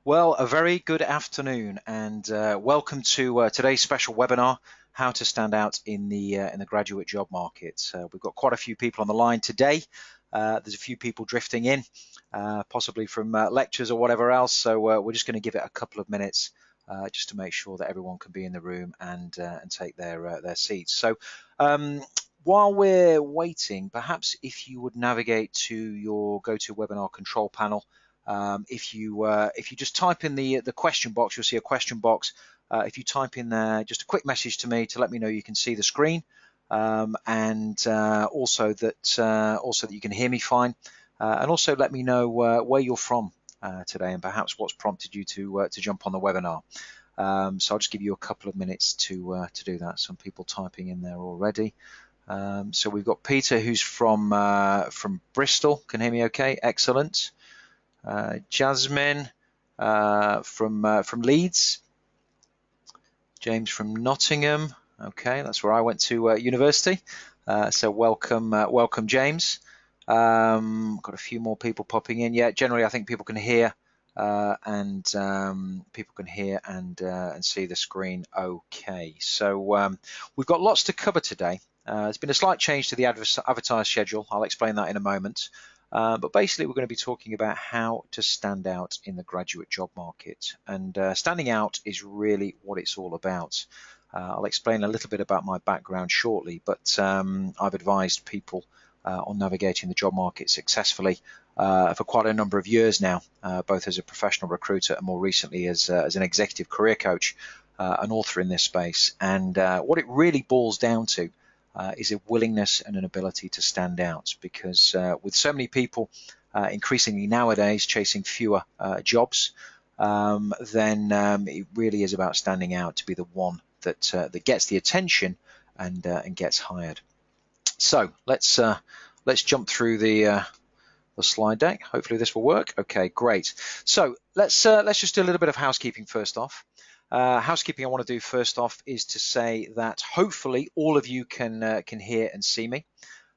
Well, a very good afternoon, and welcome to today's special webinar, How to Stand Out in the Graduate Job Market. We've got quite a few people on the line today. There's a few people drifting in, possibly from lectures or whatever else, so we're just going to give it a couple of minutes just to make sure that everyone can be in the room and take their seats. So while we're waiting, perhaps if you would navigate to your GoToWebinar control panel. If you just type in the question box, you'll see a question box. If you type in there just a quick message to me to let me know you can see the screen, and also that you can hear me fine, and also let me know where you're from today and perhaps what's prompted you to jump on the webinar. So I'll just give you a couple of minutes to do that. Some people typing in there already. So we've got Peter, who's from Bristol. Can hear me okay? Excellent. Jasmine from Leeds, James from Nottingham. Okay, that's where I went to university. So welcome, James. Got a few more people popping in. Yeah, generally I think people can hear and see the screen. Okay, so we've got lots to cover today. There's been a slight change to the advertised schedule. I'll explain that in a moment. But basically, we're going to be talking about how to stand out in the graduate job market. And standing out is really what it's all about. I'll explain a little bit about my background shortly, but I've advised people on navigating the job market successfully for quite a number of years now, both as a professional recruiter and more recently as an executive career coach, an author in this space. And what it really boils down to is a willingness and an ability to stand out, because with so many people increasingly nowadays chasing fewer jobs, then it really is about standing out to be the one that gets the attention and gets hired. So let's jump through the slide deck. Hopefully this will work. Okay, great. So let's just do a little bit of housekeeping first off. Housekeeping I want to do first off is to say that hopefully all of you can hear and see me,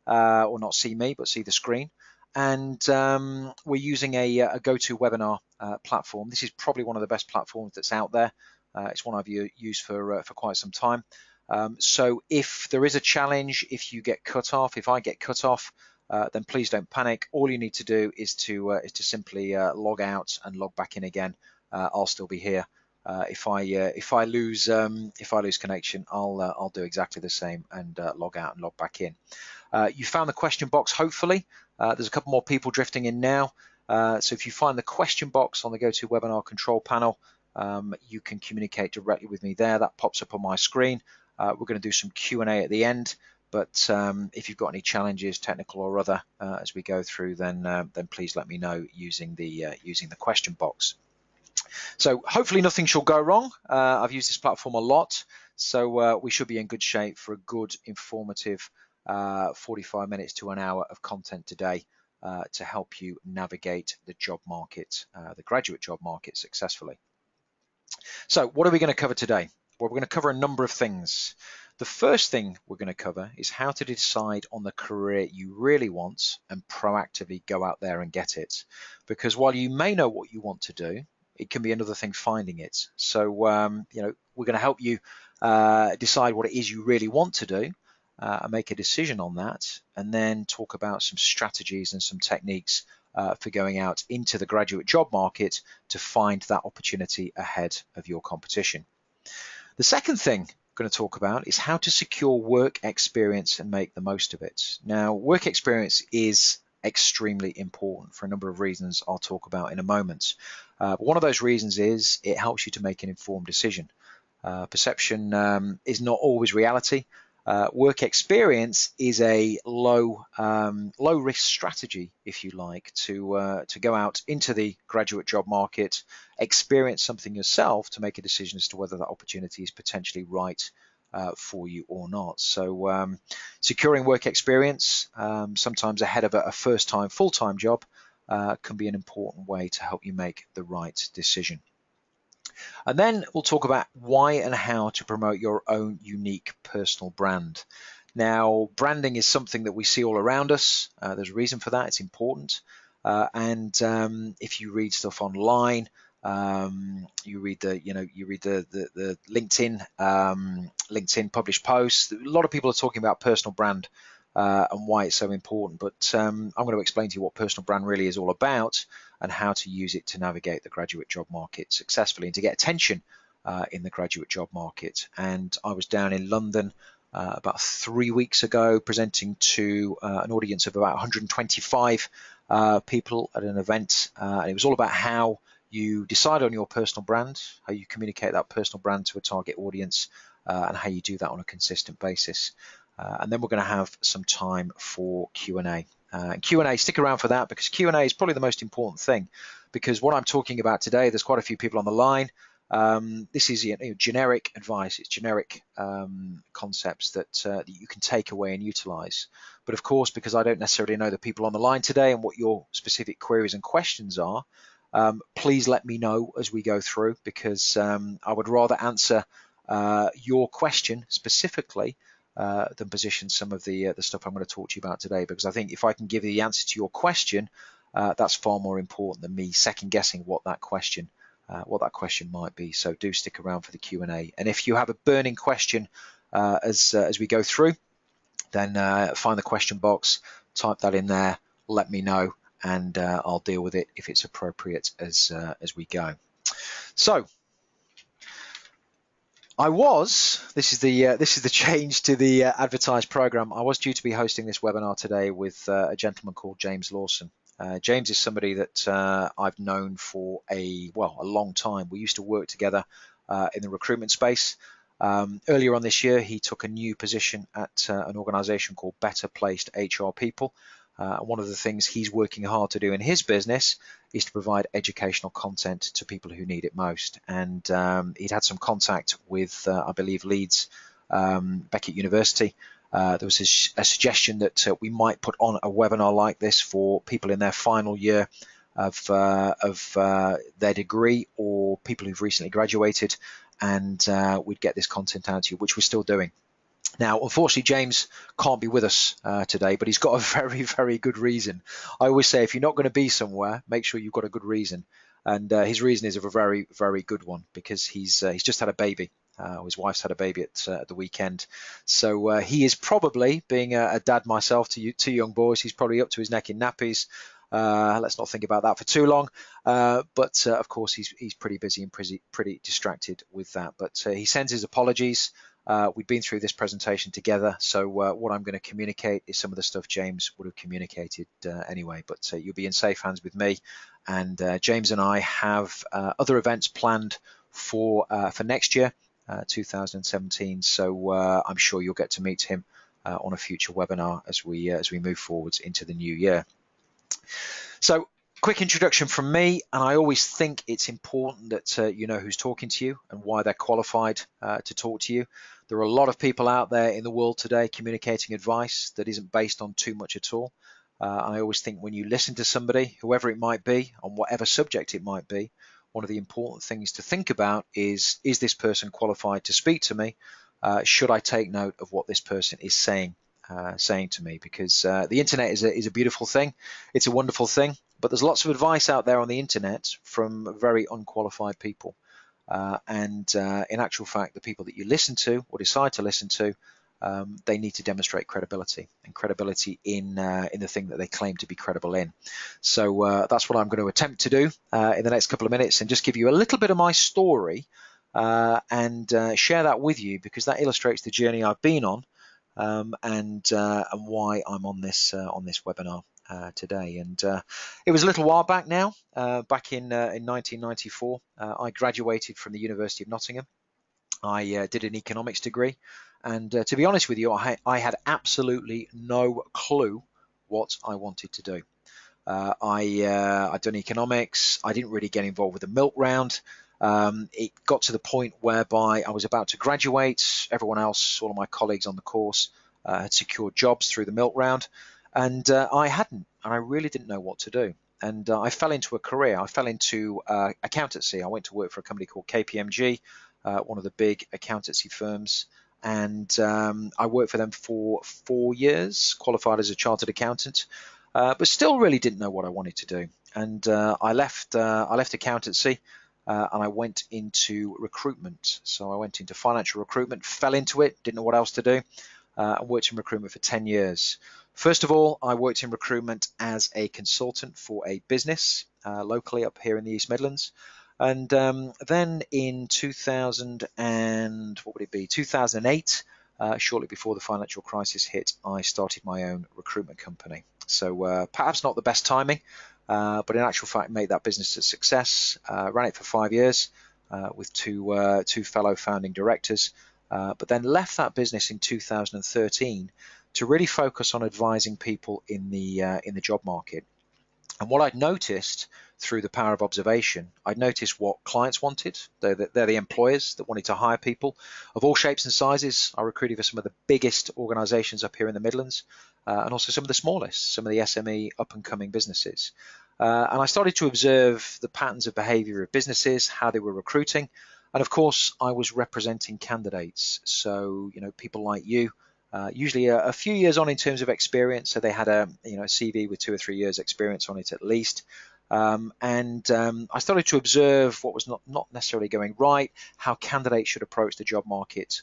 or not see me, but see the screen. And we're using a GoToWebinar platform. This is probably one of the best platforms that's out there. It's one I've used for quite some time. So if there is a challenge, if you get cut off, if I get cut off, then please don't panic. All you need to do is to simply log out and log back in again. I'll still be here. If I lose connection, I'll do exactly the same and log out and log back in. You found the question box, hopefully. There's a couple more people drifting in now. So if you find the question box on the GoToWebinar control panel, you can communicate directly with me there. That pops up on my screen. We're going to do some Q&A at the end, but if you've got any challenges, technical or other, as we go through, then please let me know using the question box. So hopefully nothing shall go wrong. I've used this platform a lot, so we should be in good shape for a good, informative 45 minutes to an hour of content today to help you navigate the job market, the graduate job market successfully. So what are we going to cover today? Well, we're going to cover a number of things. The first thing we're going to cover is how to decide on the career you really want and proactively go out there and get it. Because while you may know what you want to do, it can be another thing finding it. So, we're going to help you decide what it is you really want to do and make a decision on that, and then talk about some strategies and some techniques for going out into the graduate job market to find that opportunity ahead of your competition. The second thing I'm going to talk about is how to secure work experience and make the most of it. Now, work experience is extremely important for a number of reasons I'll talk about in a moment. But one of those reasons is it helps you to make an informed decision. Perception is not always reality. Work experience is a low risk strategy, if you like, to go out into the graduate job market, experience something yourself to make a decision as to whether that opportunity is potentially right for you or not. So securing work experience, sometimes ahead of a first-time full-time job, can be an important way to help you make the right decision. And then we'll talk about why and how to promote your own unique personal brand. Now, branding is something that we see all around us. There's a reason for that. It's important. And if you read stuff online, You read the the LinkedIn published posts. A lot of people are talking about personal brand and why it's so important. But I'm going to explain to you what personal brand really is all about and how to use it to navigate the graduate job market successfully and to get attention in the graduate job market. And I was down in London about 3 weeks ago presenting to an audience of about 125 people at an event. And it was all about how you decide on your personal brand, how you communicate that personal brand to a target audience, and how you do that on a consistent basis. And then we're going to have some time for Q&A. Q&A, stick around for that, because Q&A is probably the most important thing, because what I'm talking about today, there's quite a few people on the line. This is generic advice. It's generic concepts that you can take away and utilize. But of course, because I don't necessarily know the people on the line today and what your specific queries and questions are, please let me know as we go through, because I would rather answer your question specifically than position some of the stuff I'm going to talk to you about today, because I think if I can give you the answer to your question, that's far more important than me second guessing what that question might be. So do stick around for the Q&A. And if you have a burning question as we go through, then find the question box, type that in there, let me know, and I'll deal with it if it's appropriate as we go. So this is the change to the advertised program. I was due to be hosting this webinar today with a gentleman called James Lawson. James is somebody that I've known for a long time. We used to work together in the recruitment space. Earlier on this year, he took a new position at an organization called Better Placed HR People. One of the things he's working hard to do in his business is to provide educational content to people who need it most. And he'd had some contact with, I believe, Leeds, Beckett University. There was a suggestion that we might put on a webinar like this for people in their final year of their degree, or people who've recently graduated, and we'd get this content out to you, which we're still doing. Now, unfortunately, James can't be with us today, but he's got a very, very good reason. I always say, if you're not going to be somewhere, make sure you've got a good reason. And his reason is a very, very good one, because he's just had a baby. His wife's had a baby at the weekend. So he is probably, being a dad myself to two young boys, he's probably up to his neck in nappies. Let's not think about that for too long. But of course, he's pretty busy and pretty distracted with that. But he sends his apologies. We've been through this presentation together, so what I'm going to communicate is some of the stuff James would have communicated anyway, but you'll be in safe hands with me. And James and I have other events planned for next year, 2017, so I'm sure you'll get to meet him on a future webinar as we move forwards into the new year. So, quick introduction from me, and I always think it's important that you know who's talking to you and why they're qualified to talk to you. There are a lot of people out there in the world today communicating advice that isn't based on too much at all. I always think when you listen to somebody, whoever it might be, on whatever subject it might be, one of the important things to think about is this person qualified to speak to me? Should I take note of what this person is saying to me? Because the internet is a beautiful thing. It's a wonderful thing. But there's lots of advice out there on the internet from very unqualified people. In actual fact, the people that you listen to or decide to listen to, they need to demonstrate credibility, and credibility in the thing that they claim to be credible in. So that's what I'm going to attempt to do in the next couple of minutes, and just give you a little bit of my story and share that with you, because that illustrates the journey I've been on and why I'm on this webinar today. And it was a little while back now, back in 1994. I graduated from the University of Nottingham. I did an economics degree, and to be honest with you, I had absolutely no clue what I wanted to do. I'd done economics. I didn't really get involved with the milk round. It got to the point whereby I was about to graduate. Everyone else, all of my colleagues on the course, had secured jobs through the milk round, and I hadn't, and I really didn't know what to do. And I fell into a career. I fell into accountancy. I went to work for a company called KPMG, one of the big accountancy firms, and I worked for them for 4 years, qualified as a chartered accountant, but still really didn't know what I wanted to do. And I left accountancy and I went into recruitment. So I went into financial recruitment, fell into it, didn't know what else to do, and worked in recruitment for 10 years. First of all, I worked in recruitment as a consultant for a business locally up here in the East Midlands. And then in 2000 and what would it be? 2008, shortly before the financial crisis hit, I started my own recruitment company. So perhaps not the best timing, but in actual fact, made that business a success. Ran it for 5 years with two fellow founding directors, but then left that business in 2013 to really focus on advising people in the job market. And what I'd noticed through the power of observation, I'd noticed what clients wanted. They're the employers that wanted to hire people of all shapes and sizes. I recruited for some of the biggest organizations up here in the Midlands, and also some of the smallest, some of the SME up-and-coming businesses. And I started to observe the patterns of behavior of businesses, how they were recruiting. And of course, I was representing candidates. So, people like you, usually a few years on in terms of experience. So they had a CV with 2 or 3 years experience on it at least. I started to observe what was not necessarily going right, how candidates should approach the job market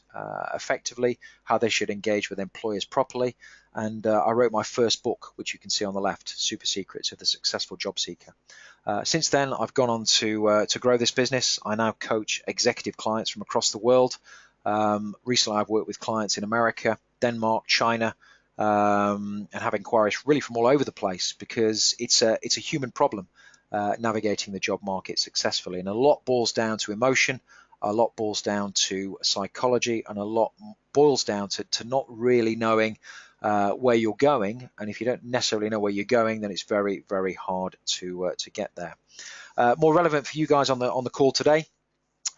effectively, how they should engage with employers properly. And I wrote my first book, which you can see on the left, Super Secrets of the Successful Job Seeker. Since then, I've gone on to grow this business. I now coach executive clients from across the world. Recently, I've worked with clients in America, Denmark, China, and have inquiries really from all over the place, because it's a human problem navigating the job market successfully. And a lot boils down to emotion, a lot boils down to psychology, and a lot boils down to not really knowing where you're going. And if you don't necessarily know where you're going, then it's very, very hard to get there. More relevant for you guys on the call today.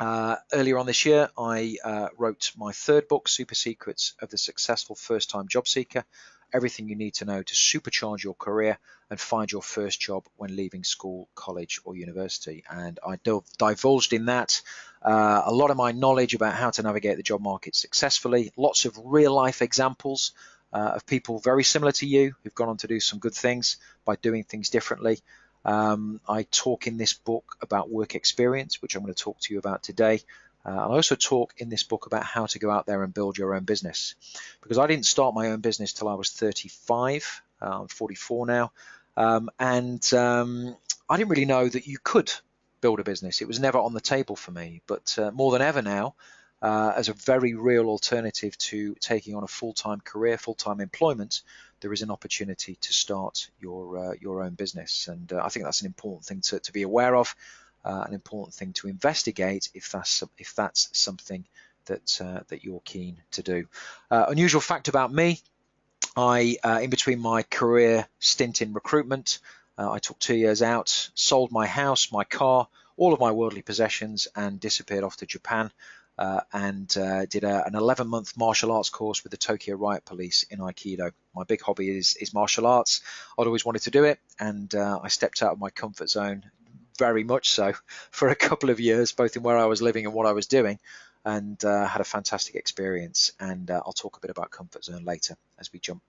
Earlier on this year, I wrote my third book, Super Secrets of the Successful First-Time Job Seeker, everything you need to know to supercharge your career and find your first job when leaving school, college, or university. And I divulged in that a lot of my knowledge about how to navigate the job market successfully, lots of real-life examples of people very similar to you who've gone on to do some good things by doing things differently. I talk in this book about work experience, which I'm going to talk to you about today. I also talk in this book about how to go out there and build your own business, because I didn't start my own business till I was 35. I'm 44 now, and I didn't really know that you could build a business. It was never on the table for me, but more than ever now, as a very real alternative to taking on a full-time career, full-time employment, there is an opportunity to start your own business. And I think that's an important thing to be aware of, an important thing to investigate if that's something that you're keen to do. Unusual fact about me, in between my career stint in recruitment, I took 2 years out, sold my house, my car, all of my worldly possessions, and disappeared off to Japan. And did an 11-month martial arts course with the Tokyo Riot Police in Aikido. My big hobby is martial arts. I'd always wanted to do it, and I stepped out of my comfort zone, very much so, for a couple of years, both in where I was living and what I was doing, and had a fantastic experience. And I'll talk a bit about comfort zone later as we jump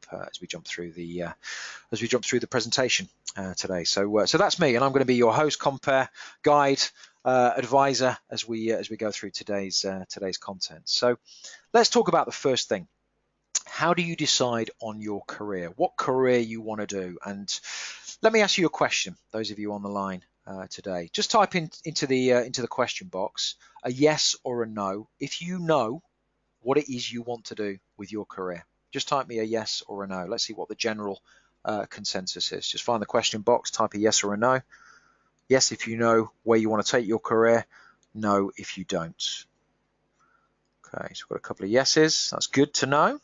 through the presentation today. So that's me, and I'm going to be your host, compere, guide, advisor as we go through today's content. So let's talk about the first thing. How do you decide on your career? What career you want to do? And let me ask you a question. Those of you on the line today, just type into the question box a yes or a no if you know what it is you want to do with your career. Just type me a yes or a no. Let's see what the general consensus is. Just find the question box, type a yes or a no. Yes if you know where you want to take your career, no if you don't. Okay, so we've got a couple of yeses. That's good to know.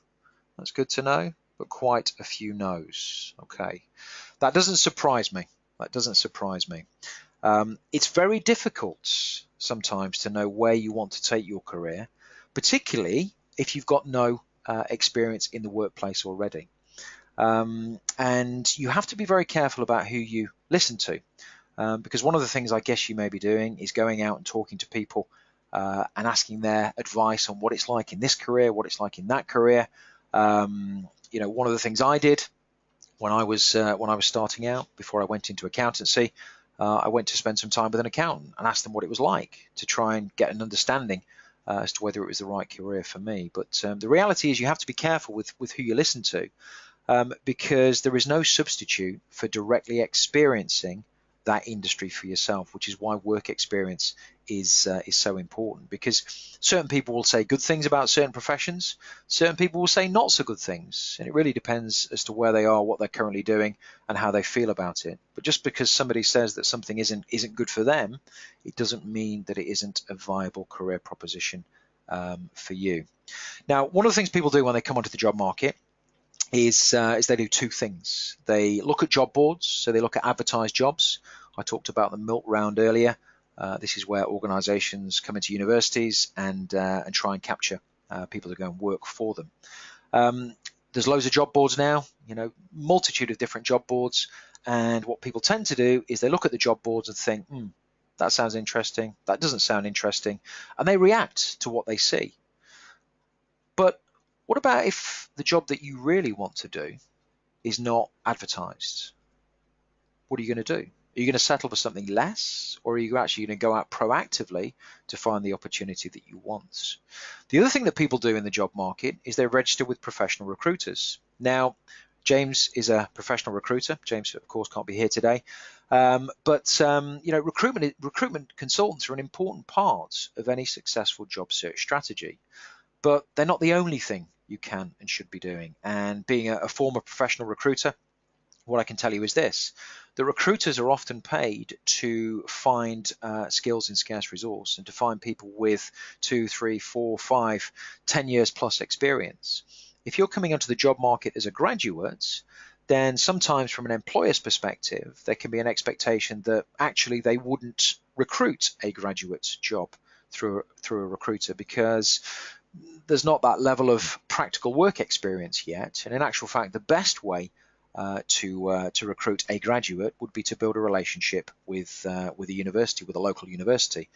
That's good to know, but quite a few no's. Okay, that doesn't surprise me. That doesn't surprise me. It's very difficult sometimes to know where you want to take your career, particularly if you've got no experience in the workplace already. And you have to be very careful about who you listen to. Because one of the things I guess you may be doing is going out and talking to people and asking their advice on what it's like in this career, what it's like in that career. One of the things I did when I was starting out, before I went into accountancy, I went to spend some time with an accountant and asked them what it was like to try and get an understanding as to whether it was the right career for me. But the reality is you have to be careful with who you listen to, because there is no substitute for directly experiencing that industry for yourself, which is why work experience is so important. Because certain people will say good things about certain professions, certain people will say not so good things, and it really depends as to where they are, what they're currently doing, and how they feel about it. But just because somebody says that something isn't good for them, it doesn't mean that it isn't a viable career proposition for you. Now, one of the things people do when they come onto the job market is they do two things. They look at job boards, so they look at advertised jobs. I talked about the milk round earlier. This is where organisations come into universities and try and capture people to go and work for them. There's loads of job boards now, multitude of different job boards. And what people tend to do is they look at the job boards and think, that sounds interesting, that doesn't sound interesting, and they react to what they see. But what about if the job that you really want to do is not advertised? What are you going to do? Are you going to settle for something less, or are you actually going to go out proactively to find the opportunity that you want? The other thing that people do in the job market is they register with professional recruiters. Now, James is a professional recruiter. James, of course, can't be here today. But recruitment consultants are an important part of any successful job search strategy. But they're not the only thing you can and should be doing. And being a former professional recruiter, what I can tell you is this: the recruiters are often paid to find skills in scarce resource and to find people with 2, 3, 4, 5, 10 years plus experience. If you're coming onto the job market as a graduate, then sometimes from an employer's perspective, there can be an expectation that actually they wouldn't recruit a graduate job through a recruiter because there's not that level of practical work experience yet. And in actual fact, the best way to recruit a graduate would be to build a relationship with a university, with a local university.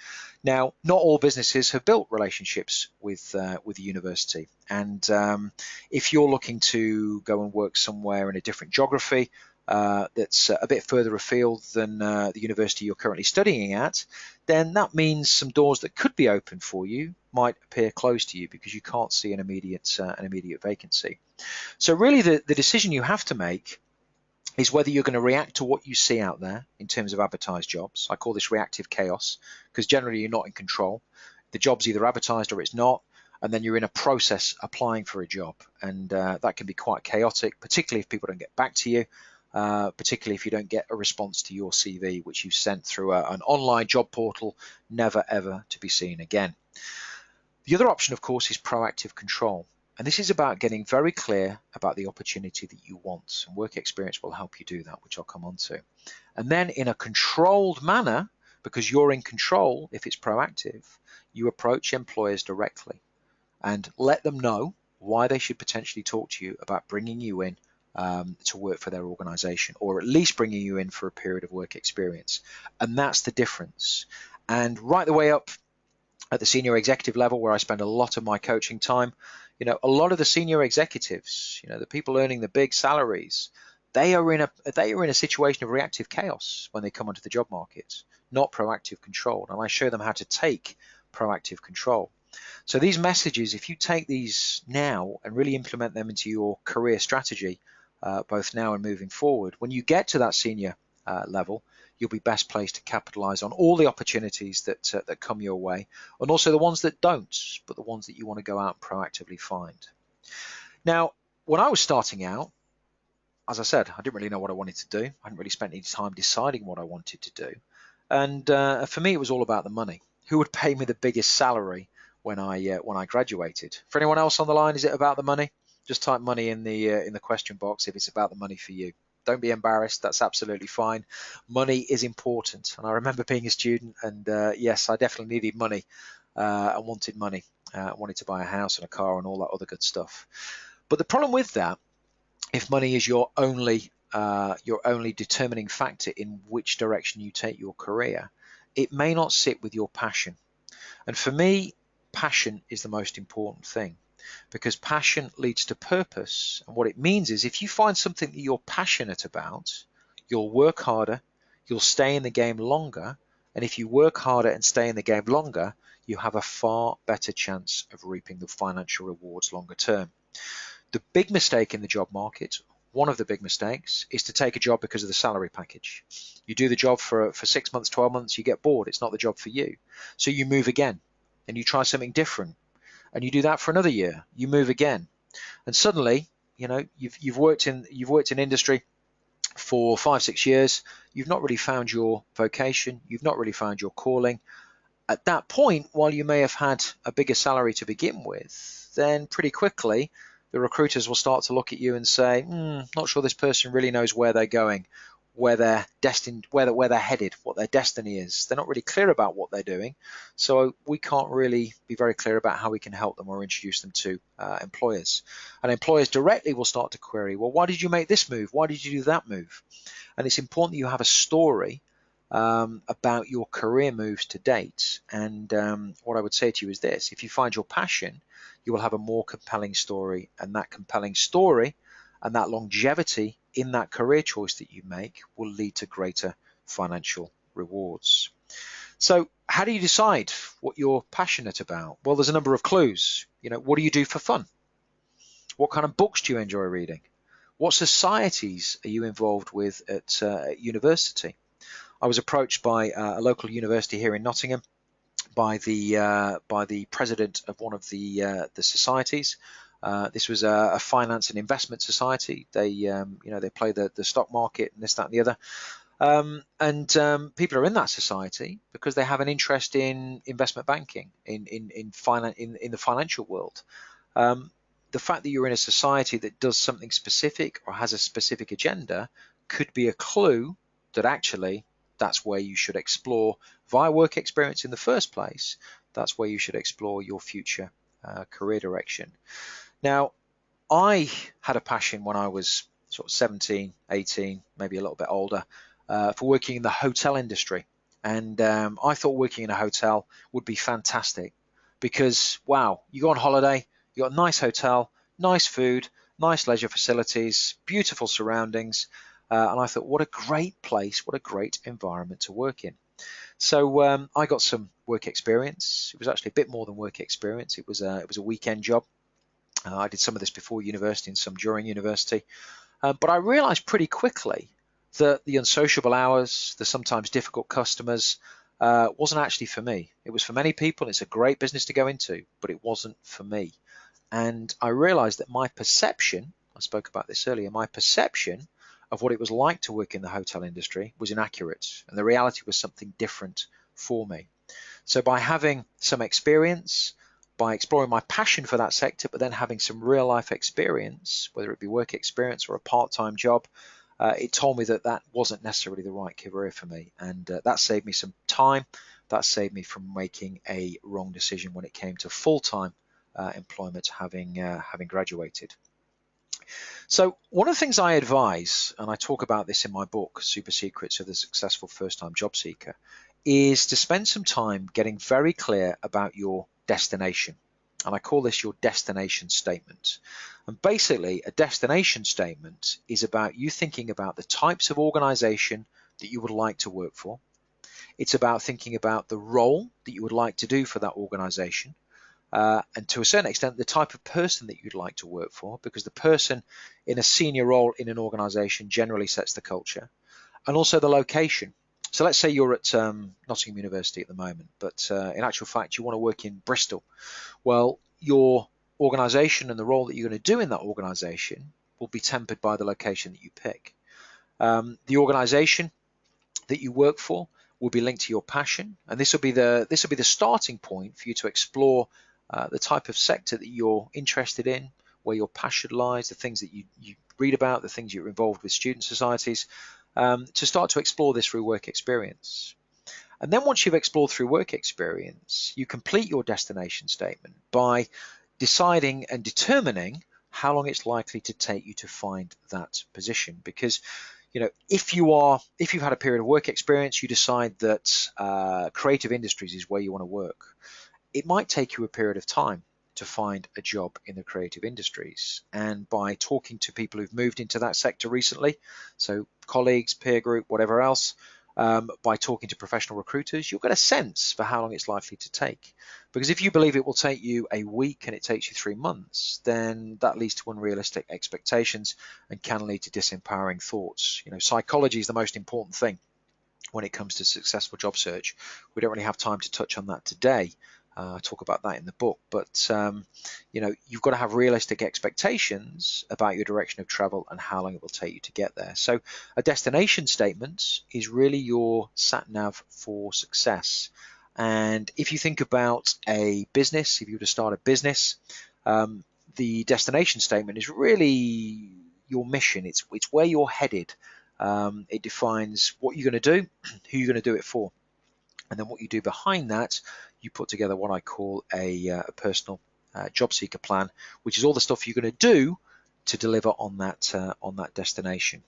Now, not all businesses have built relationships with the university, and if you're looking to go and work somewhere in a different geography that's a bit further afield than the university you're currently studying at, then that means some doors that could be open for you might appear closed to you because you can't see an immediate vacancy. So really the decision you have to make is whether you're going to react to what you see out there in terms of advertised jobs. I call this reactive chaos because generally you're not in control. The job's either advertised or it's not, and then you're in a process applying for a job, and that can be quite chaotic, particularly if people don't get back to you. Particularly if you don't get a response to your CV, which you sent through an online job portal, never ever to be seen again. The other option, of course, is proactive control. And this is about getting very clear about the opportunity that you want. And work experience will help you do that, which I'll come on to. And then in a controlled manner, because you're in control, if it's proactive, you approach employers directly and let them know why they should potentially talk to you about bringing you in to work for their organization, or at least bringing you in for a period of work experience. And that's the difference. And right the way up at the senior executive level, where I spend a lot of my coaching time, a lot of the senior executives, the people earning the big salaries, they are in a situation of reactive chaos when they come onto the job market, not proactive control. And I show them how to take proactive control. So these messages, if you take these now and really implement them into your career strategy, both now and moving forward, when you get to that senior level, you'll be best placed to capitalize on all the opportunities that come your way, and also the ones that don't, but the ones that you want to go out and proactively find. Now, when I was starting out, as I said, I didn't really know what I wanted to do. I hadn't really spent any time deciding what I wanted to do. And for me, it was all about the money. Who would pay me the biggest salary when I graduated? For anyone else on the line, is it about the money? Just type money in the question box if it's about the money for you. Don't be embarrassed. That's absolutely fine. Money is important. And I remember being a student, and yes, I definitely needed money. I wanted money. I wanted to buy a house and a car and all that other good stuff. But the problem with that, if money is your only determining factor in which direction you take your career, it may not sit with your passion. And for me, passion is the most important thing, because passion leads to purpose. And what it means is if you find something that you're passionate about, you'll work harder, you'll stay in the game longer. And if you work harder and stay in the game longer, you have a far better chance of reaping the financial rewards longer term. The big mistake in the job market, one of the big mistakes, is to take a job because of the salary package. You do the job for 6 months, 12 months, you get bored. It's not the job for you. So you move again and you try something different. And you do that for another year. You move again. And suddenly, you've worked in industry for 5, 6 years. You've not really found your vocation. You've not really found your calling. At that point, while you may have had a bigger salary to begin with, then pretty quickly the recruiters will start to look at you and say, not sure this person really knows where they're going, where they're destined, where they're headed, what their destiny is. They're not really clear about what they're doing, so we can't really be very clear about how we can help them or introduce them to employers. And employers directly will start to query, well, why did you make this move? Why did you do that move? And it's important that you have a story about your career moves to date. And what I would say to you is this: if you find your passion, you will have a more compelling story, and that compelling story and that longevity in that career choice that you make will lead to greater financial rewards. So how do you decide what you're passionate about? Well, there's a number of clues. What do you do for fun? What kind of books do you enjoy reading? What societies are you involved with at university? I was approached by a local university here in Nottingham by the president of one of the societies. This was a finance and investment society. They they play the stock market and this, that, and the other. People are in that society because they have an interest in investment banking, in the financial world. The fact that you're in a society that does something specific or has a specific agenda could be a clue that actually that's where you should explore via work experience in the first place. That's where you should explore your future career direction. Now, I had a passion when I was sort of 17, 18, maybe a little bit older, for working in the hotel industry. And I thought working in a hotel would be fantastic because, wow, you go on holiday, you got a nice hotel, nice food, nice leisure facilities, beautiful surroundings. And I thought, what a great place, what a great environment to work in. So I got some work experience. It was actually a bit more than work experience. It was a weekend job. I did some of this before university and some during university. But I realized pretty quickly that the unsociable hours, the sometimes difficult customers, wasn't actually for me. It was for many people. It's a great business to go into, but it wasn't for me. And I realized that my perception, I spoke about this earlier, my perception of what it was like to work in the hotel industry was inaccurate, and the reality was something different for me. So by having some experience, by exploring my passion for that sector, but then having some real life experience, whether it be work experience or a part-time job, it told me that that wasn't necessarily the right career for me, and that saved me some time. That saved me from making a wrong decision when it came to full-time employment, having graduated. So one of the things I advise, and I talk about this in my book, Super Secrets of the Successful First-Time Job Seeker, is to spend some time getting very clear about your destination. And I call this your destination statement. And basically, a destination statement is about you thinking about the types of organization that you would like to work for. It's about thinking about the role that you would like to do for that organization. And to a certain extent, the type of person that you'd like to work for, because the person in a senior role in an organization generally sets the culture, and also the location. So let's say you're at Nottingham University at the moment, but in actual fact, you want to work in Bristol. Well, your organization and the role that you're going to do in that organization will be tempered by the location that you pick. The organization that you work for will be linked to your passion, and this will be the starting point for you to explore the type of sector that you're interested in, where your passion lies, the things that you read about, the things you're involved with student societies, to start to explore this through work experience. And then once you've explored through work experience, you complete your destination statement by deciding and determining how long it's likely to take you to find that position. Because if you've had a period of work experience, you decide that creative industries is where you want to work. It might take you a period of time to find a job in the creative industries. And by talking to people who've moved into that sector recently, so colleagues, peer group, whatever else, by talking to professional recruiters, you'll get a sense for how long it's likely to take. Because if you believe it will take you a week and it takes you 3 months, then that leads to unrealistic expectations and can lead to disempowering thoughts. Psychology is the most important thing when it comes to successful job search. We don't really have time to touch on that today. I talk about that in the book, but you've got to have realistic expectations about your direction of travel and how long it will take you to get there. So a destination statement is really your sat nav for success. And if you think about a business, if you were to start a business, the destination statement is really your mission. It's where you're headed. It defines what you're going to do, who you're going to do it for. And then what you do behind that, you put together what I call a personal job seeker plan, which is all the stuff you're going to do to deliver on that destination.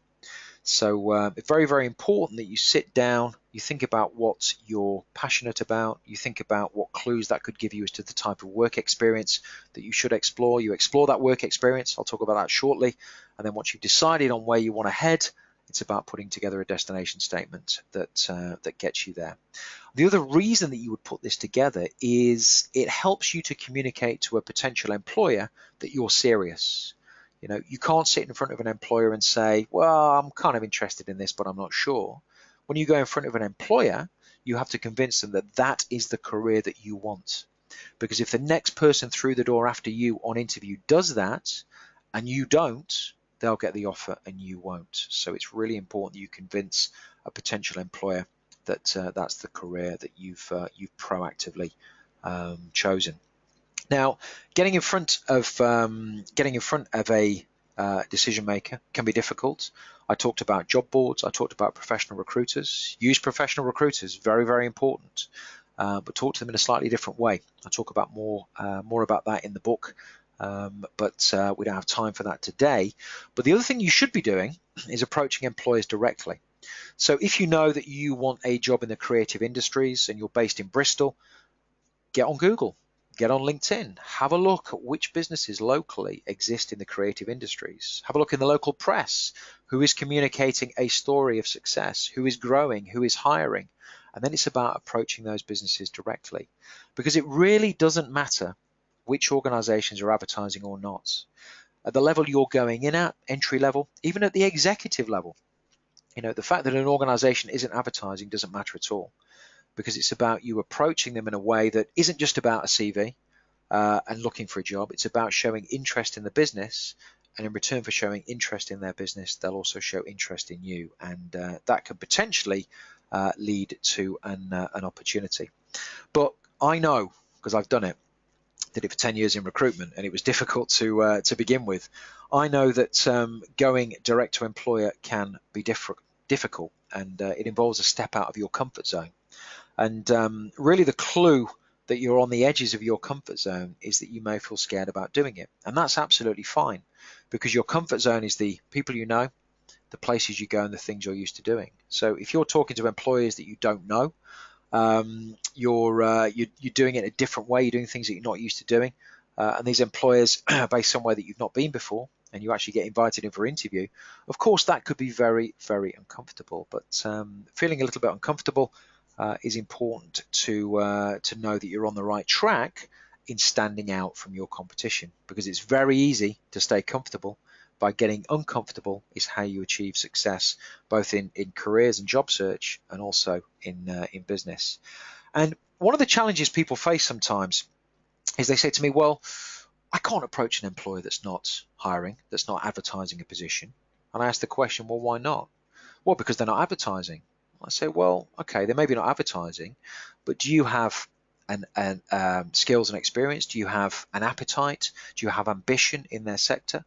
So it's very, very important that you sit down, you think about what you're passionate about, you think about what clues that could give you as to the type of work experience that you should explore. You explore that work experience. I'll talk about that shortly. And then once you've decided on where you want to head, it's about putting together a destination statement that gets you there. The other reason that you would put this together is it helps you to communicate to a potential employer that you're serious. You can't sit in front of an employer and say, well, I'm kind of interested in this, but I'm not sure. When you go in front of an employer, you have to convince them that that is the career that you want. Because if the next person through the door after you on interview does that and you don't, they'll get the offer and you won't. So it's really important that you convince a potential employer that that's the career that you've proactively chosen. Now, getting in front of a decision maker can be difficult. I talked about job boards. I talked about professional recruiters. Use professional recruiters, very, very important. But talk to them in a slightly different way. I'll talk about more about that in the book. But we don't have time for that today. But the other thing you should be doing is approaching employers directly. So if you know that you want a job in the creative industries and you're based in Bristol, get on Google, get on LinkedIn, have a look at which businesses locally exist in the creative industries. Have a look in the local press, who is communicating a story of success, who is growing, who is hiring. And then it's about approaching those businesses directly, because it really doesn't matter which organizations are advertising or not. At the level you're going in at, entry level, even at the executive level, the fact that an organization isn't advertising doesn't matter at all, because it's about you approaching them in a way that isn't just about a CV and looking for a job. It's about showing interest in the business, and in return for showing interest in their business, they'll also show interest in you, and that could potentially lead to an opportunity. But I know, because I've done it, did it for 10 years in recruitment, and it was difficult to begin with. I know that going direct to employer can be difficult, and it involves a step out of your comfort zone. And really the clue that you're on the edges of your comfort zone is that you may feel scared about doing it. And that's absolutely fine, because your comfort zone is the people you know, the places you go, and the things you're used to doing. So if you're talking to employers that you don't know, you're doing it a different way, you're doing things that you're not used to doing, and these employers are based somewhere that you've not been before, and you actually get invited in for interview, of course that could be very, very uncomfortable. But feeling a little bit uncomfortable is important to know that you're on the right track in standing out from your competition, because it's very easy to stay comfortable. By getting uncomfortable is how you achieve success, both in careers and job search, and also in business. And one of the challenges people face sometimes is they say to me, well, I can't approach an employer that's not hiring, that's not advertising a position. And I ask the question, well, why not? Well, because they're not advertising. I say, well, okay, they may be not advertising, but do you have skills and experience? Do you have an appetite? Do you have ambition in their sector?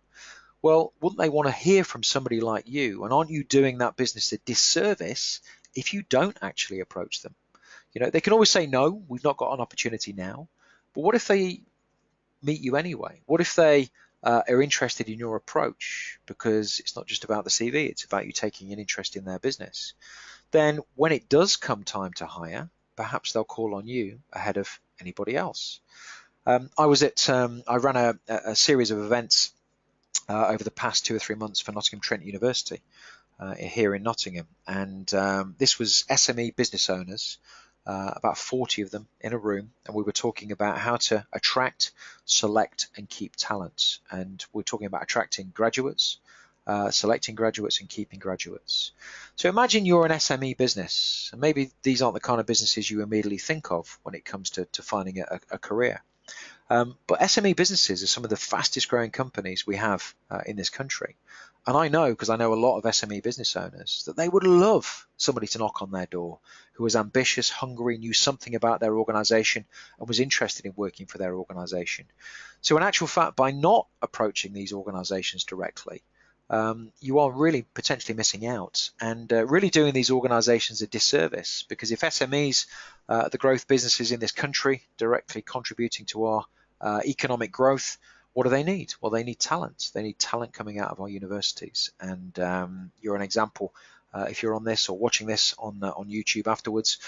Well, wouldn't they want to hear from somebody like you? And aren't you doing that business a disservice if you don't actually approach them? They can always say, no, we've not got an opportunity now. But what if they meet you anyway? What if they are interested in your approach? Because it's not just about the CV, it's about you taking an interest in their business. Then when it does come time to hire, perhaps they'll call on you ahead of anybody else. I ran a series of events over the past 2 or 3 months for Nottingham Trent University. here in Nottingham, and this was SME business owners, about 40 of them in a room, and we were talking about how to attract, select, and keep talent. And we're talking about attracting graduates, selecting graduates, and keeping graduates. So imagine you're an SME business, and maybe these aren't the kind of businesses you immediately think of when it comes to finding a career. But SME businesses are some of the fastest growing companies we have in this country. And I know, because I know a lot of SME business owners, that they would love somebody to knock on their door who was ambitious, hungry, knew something about their organization, and was interested in working for their organization. So in actual fact, by not approaching these organizations directly, you are really potentially missing out and really doing these organizations a disservice, because if SMEs, the growth businesses in this country, directly contributing to our economic growth, what do they need? Well, they need talent. They need talent coming out of our universities. And you're an example, if you're on this or watching this on YouTube afterwards,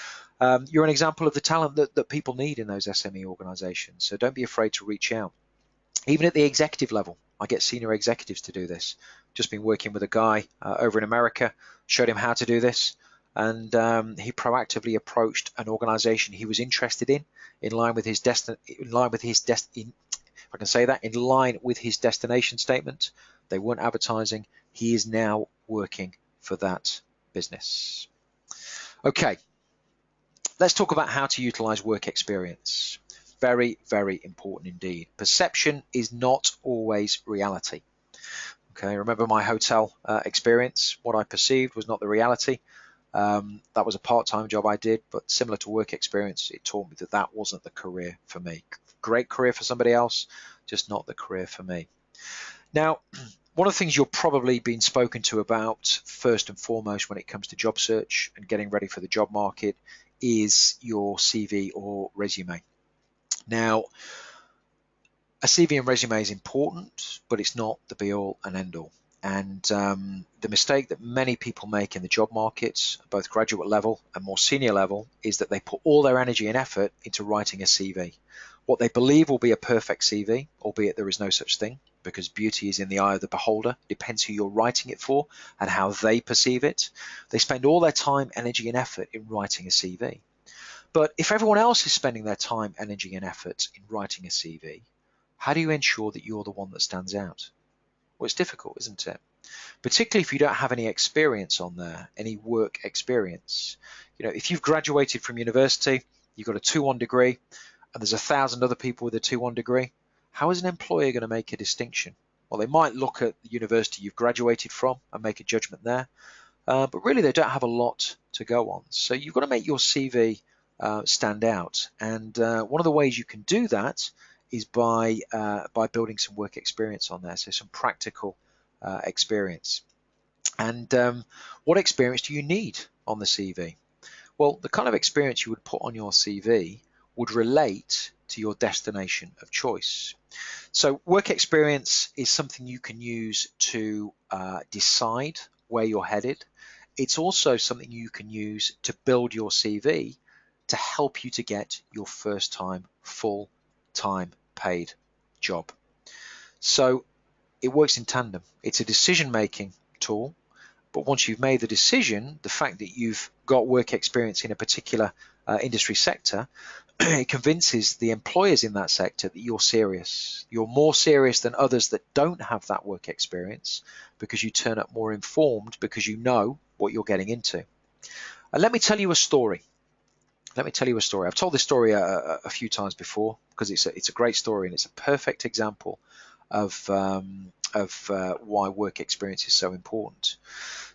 you're an example of the talent that people need in those SME organizations. So don't be afraid to reach out. Even at the executive level, I get senior executives to do this. Just been working with a guy over in America, showed him how to do this, and he proactively approached an organization he was interested in line with his if I can say that, in line with his destination statement. They weren't advertising. He is now working for that business. Okay, let's talk about how to utilize work experience. Very, very important indeed. Perception is not always reality. Okay, remember my hotel experience. What I perceived was not the reality. That was a part-time job I did, but similar to work experience, it taught me that that wasn't the career for me. Great career for somebody else, just not the career for me. Now, one of the things you're probably being spoken to about first and foremost when it comes to job search and getting ready for the job market is your CV or resume. Now, a CV and resume is important, but it's not the be-all and end-all. And the mistake that many people make in the job markets, both graduate level and more senior level, is that they put all their energy and effort into writing a CV. What they believe will be a perfect CV, albeit there is no such thing, because beauty is in the eye of the beholder. It depends who you're writing it for and how they perceive it. They spend all their time, energy, and effort in writing a CV. But if everyone else is spending their time, energy, and effort in writing a CV, how do you ensure that you're the one that stands out? Well, it's difficult, isn't it? Particularly if you don't have any experience on there, any work experience. You know, if you've graduated from university, you've got a 2-1 degree, and there's 1,000 other people with a 2-1 degree, how is an employer going to make a distinction? Well, they might look at the university you've graduated from and make a judgment there, but really they don't have a lot to go on. So you've got to make your CV stand out, and one of the ways you can do that is by building some work experience on there, so some practical experience. And what experience do you need on the CV? Well, the kind of experience you would put on your CV would relate to your destination of choice. So work experience is something you can use to decide where you're headed. It's also something you can use to build your CV to help you to get your first time full-time paid job. So it works in tandem. It's a decision-making tool, but once you've made the decision, the fact that you've got work experience in a particular industry sector, it convinces the employers in that sector that you're serious. You're more serious than others that don't have that work experience, because you turn up more informed, because you know what you're getting into. And let me tell you a story. I've told this story a few times before, because it's a great story, and it's a perfect example of why work experience is so important.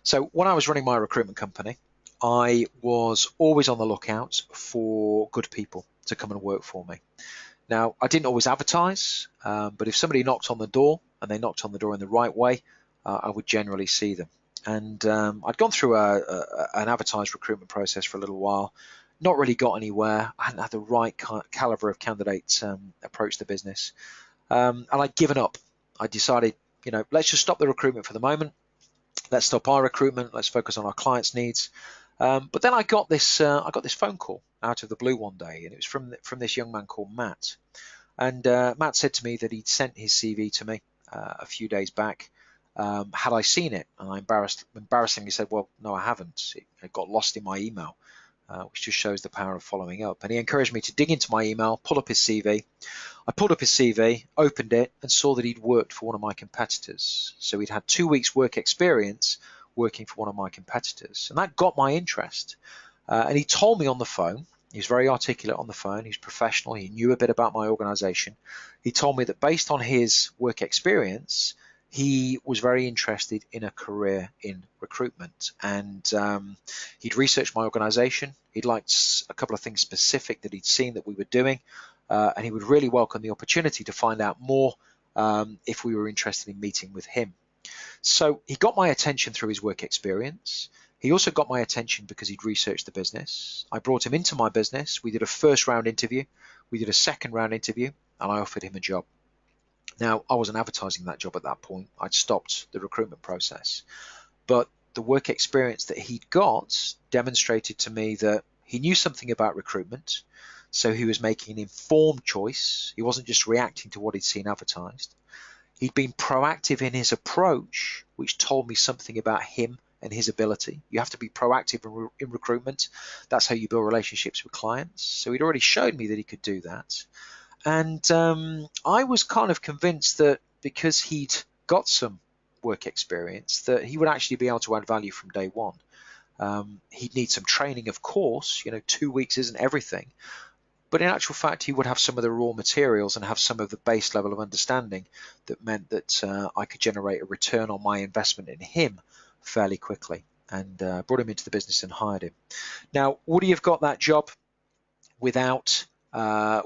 So when I was running my recruitment company, I was always on the lookout for good people to come and work for me. Now, I didn't always advertise, but if somebody knocked on the door, and they knocked on the door in the right way, I would generally see them. And I'd gone through an advertised recruitment process for a little while, not really got anywhere. I hadn't had the right caliber of candidates approach the business, and I'd given up. I decided, let's just stop the recruitment for the moment. Let's stop our recruitment. Let's focus on our clients' needs. But then I got this phone call out of the blue one day, and it was from this young man called Matt. And Matt said to me that he'd sent his CV to me a few days back, had I seen it? And I embarrassingly said, well, no, I haven't. It got lost in my email, which just shows the power of following up. And he encouraged me to dig into my email, pull up his CV. I pulled up his CV, opened it, and saw that he'd worked for one of my competitors. So he'd had 2 weeks work experience working for one of my competitors. And that got my interest. And he told me on the phone, he was very articulate on the phone, he was professional, he knew a bit about my organization. He told me that based on his work experience, he was very interested in a career in recruitment. And he'd researched my organization. He'd liked a couple of things specific that he'd seen that we were doing. And he would really welcome the opportunity to find out more if we were interested in meeting with him. So he got my attention through his work experience. He also got my attention because he'd researched the business. I brought him into my business. We did a first round interview. We did a second round interview, and I offered him a job. Now, I wasn't advertising that job at that point. I'd stopped the recruitment process. But the work experience that he'd got demonstrated to me that he knew something about recruitment. So he was making an informed choice. He wasn't just reacting to what he'd seen advertised. He'd been proactive in his approach, which told me something about him and his ability. You have to be proactive in recruitment. That's how you build relationships with clients. So he'd already showed me that he could do that. And I was kind of convinced that because he'd got some work experience, that he would actually be able to add value from day one. He'd need some training, of course. 2 weeks isn't everything. But in actual fact, he would have some of the raw materials and have some of the base level of understanding that meant that I could generate a return on my investment in him fairly quickly, and brought him into the business and hired him. Now, would he have got that job without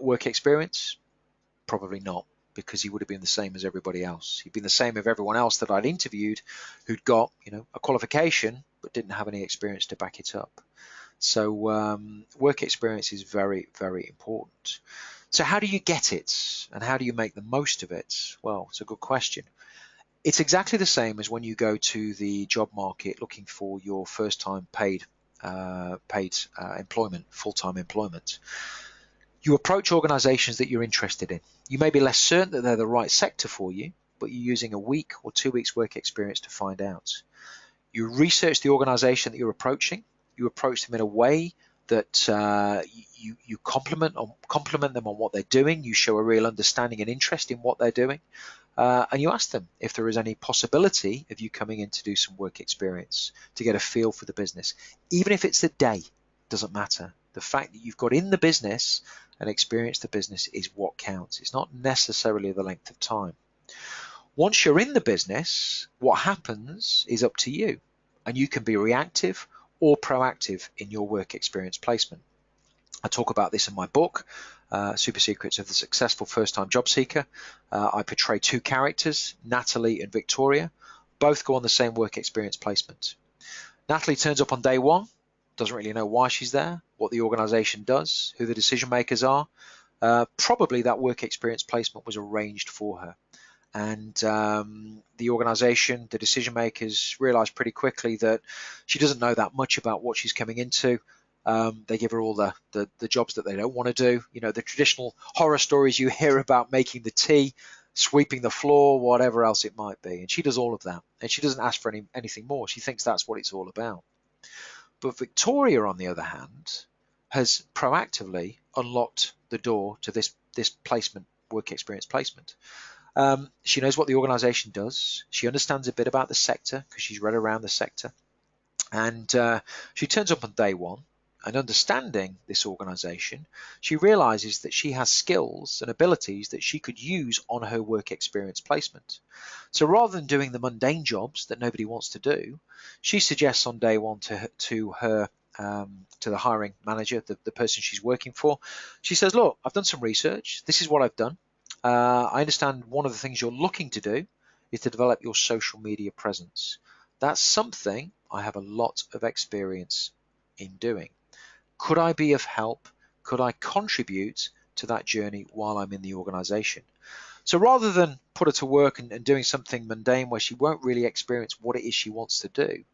work experience? Probably not, because he would have been the same as everybody else. He'd been the same as everyone else that I'd interviewed who'd got a qualification but didn't have any experience to back it up. So work experience is very, very important. So how do you get it, and how do you make the most of it? Well, it's a good question. It's exactly the same as when you go to the job market looking for your first-time paid employment, full-time employment. You approach organizations that you're interested in. You may be less certain that they're the right sector for you, but you're using a week or 2 weeks work experience to find out. You research the organization that you're approaching. You approach them in a way that you compliment them on what they're doing. You show a real understanding and interest in what they're doing. And you ask them if there is any possibility of you coming in to do some work experience, to get a feel for the business. Even if it's a day, doesn't matter. The fact that you've got in the business and experienced the business is what counts. It's not necessarily the length of time. Once you're in the business, what happens is up to you, and you can be reactive or proactive in your work experience placement. I talk about this in my book, Super Secrets of the Successful First-Time Job Seeker. I portray two characters, Natalie and Victoria. Both go on the same work experience placement. Natalie turns up on day one, doesn't really know why she's there, what the organization does, who the decision makers are. Probably that work experience placement was arranged for her. And the organization, the decision makers, realize pretty quickly that she doesn't know that much about what she's coming into. They give her all the jobs that they don't want to do. The traditional horror stories you hear about, making the tea, sweeping the floor, whatever else it might be. And she does all of that. And she doesn't ask for anything more. She thinks that's what it's all about. But Victoria, on the other hand, has proactively unlocked the door to this placement, work experience placement. She knows what the organization does. She understands a bit about the sector because she's read around the sector. And she turns up on day one, and understanding this organization, she realizes that she has skills and abilities that she could use on her work experience placement. So rather than doing the mundane jobs that nobody wants to do, she suggests on day one to the hiring manager, the person she's working for, she says, look, I've done some research. This is what I've done. I understand one of the things you're looking to do is to develop your social media presence. That's something I have a lot of experience in doing. Could I be of help? Could I contribute to that journey while I'm in the organization? So rather than put her to work and doing something mundane where she won't really experience what it is she wants to do,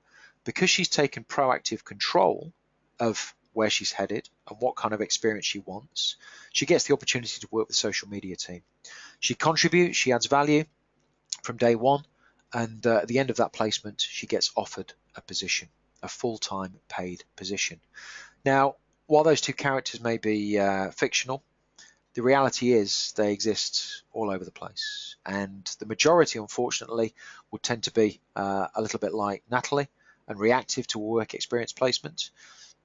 because she's taken proactive control of where she's headed and what kind of experience she wants, she gets the opportunity to work with the social media team. She contributes, she adds value from day one, and at the end of that placement, she gets offered a position, a full-time paid position. Now, while those two characters may be fictional, the reality is they exist all over the place, and the majority, unfortunately, would tend to be a little bit like Natalie and reactive to a work experience placement.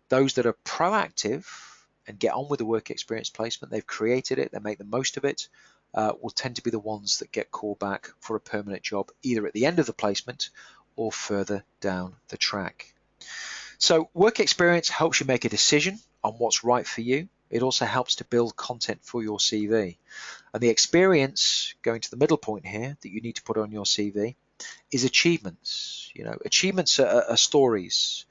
Those that are proactive and get on with the work experience placement, they've created it, they make the most of it, will tend to be the ones that get called back for a permanent job, either at the end of the placement or further down the track. So work experience helps you make a decision on what's right for you. It also helps to build content for your CV. And the experience, going to the middle point here, that you need to put on your CV is achievements. Achievements are stories.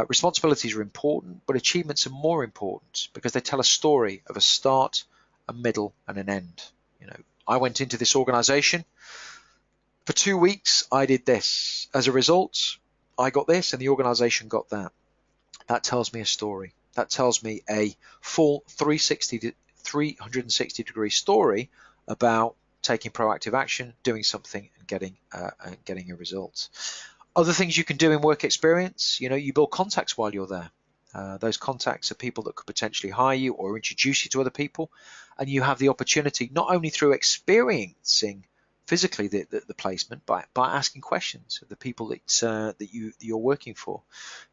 Responsibilities are important, but achievements are more important because they tell a story of a start, a middle, and an end. I went into this organization. For 2 weeks, I did this. As a result, I got this and the organization got that. That tells me a story. That tells me a full 360 degree story about taking proactive action, doing something, and getting a result. Other things you can do in work experience, you build contacts while you're there. Those contacts are people that could potentially hire you or introduce you to other people, and you have the opportunity not only through experiencing physically the placement, by asking questions of the people that you're working for.